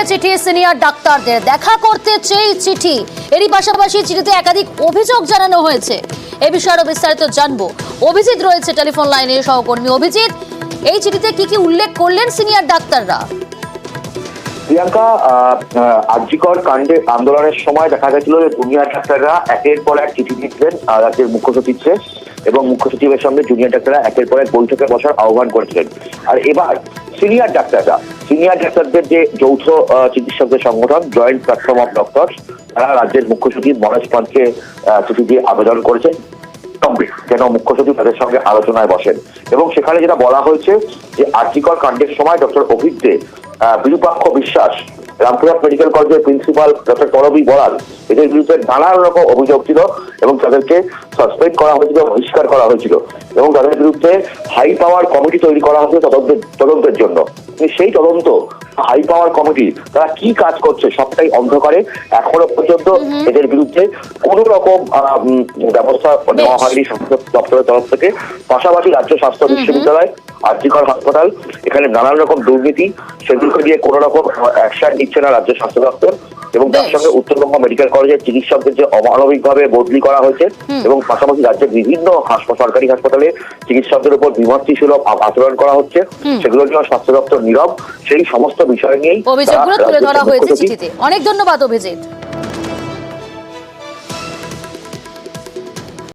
থেকে চিঠি সিনিয়র ডাক্তারদের দেখা করতে চেয়ে চিঠি, এরই পাশাপাশি চিঠিতে একাধিক অভিযোগ জানানো হয়েছে। এ বিষয়ে আরো বিস্তারিত জানবো। অভিজিৎ রয়েছে টেলিফোন লাইনে, সহকর্মী। অভিজিৎ, এই চিঠিতে কি কি উল্লেখ করলেন সিনিয়র ডাক্তাররা? প্রিয়াঙ্কা, আরজিকর কাণ্ডে আন্দোলনের সময় দেখা গেছিল যে জুনিয়র ডাক্তাররা একের পর এক চিঠি দিচ্ছিলেন রাজ্যের মুখ্য সচিবকে, এবং মুখ্য সচিবের সঙ্গে জুনিয়র ডাক্তাররা একের পর এক বৈঠকে বসার আহ্বান করেছিলেন। আর এবার সিনিয়র ডাক্তারদের যে যৌথ চিকিৎসকদের সংগঠন জয়েন্ট প্ল্যাটফর্ম অফ ডক্টরস, তারা রাজ্যের মুখ্য সচিব মনোজ পান্থকে চিঠি দিয়ে আবেদন করেছেন যেন মুখ্য সচিব তাদের সঙ্গে আলোচনায় বসেন। এবং সেখানে যেটা বলা হয়েছে যে আরজিকর কাণ্ডের সময় ডক্টর অভিজিৎ দে, বিরূপাক্ষ বিশ্বাস, রামপুরহাট মেডিকেল কলেজের প্রিন্সিপাল ডক্টর পরবী বড়াল, এদের বিরুদ্ধে নানান রকম অভিযোগ ছিল এবং তাদেরকে সাসপেন্ড করা হয়েছিল, বহিষ্কার করা হয়েছিল, এবং তাদের বিরুদ্ধে হাই পাওয়ার কমিটি তৈরি করা হয়েছিল তদন্তের জন্য। সেই তদন্ত হাই পাওয়ার কমিটি তারা কি কাজ করছে সবটাই অন্ধকারে। এখনো পর্যন্ত এদের বিরুদ্ধে কোন রকম ব্যবস্থা নেওয়া হয়নি স্বাস্থ্য দপ্তরের তরফ থেকে। পাশাপাশি রাজ্য স্বাস্থ্য বিশ্ববিদ্যালয়, আরজিকর হাসপাতাল, এখানে নানান রকম দুর্নীতি, সেগুলোকে দিয়ে কোন রকম অ্যাকশন নিচ্ছে না রাজ্য স্বাস্থ্য দপ্তর। এবং তার সঙ্গে উত্তরবঙ্গ মেডিকেল কলেজের চিকিৎসকদের যে অমানবিকভাবে বদলি করা হয়েছে, এবং পাশাপাশি রাজ্যের বিভিন্ন সরকারি হাসপাতালে চিকিৎসকদের উপর বিমর্ষিসুলভ আচরণ করা হচ্ছে, সেগুলো নিয়ে স্বাস্থ্য দপ্তর নীরব। সেই সমস্ত বিষয় নিয়েই অভিযোগগুলো তুলে ধরা হয়েছে চিঠিতে। অনেক ধন্যবাদ অভিজিৎ।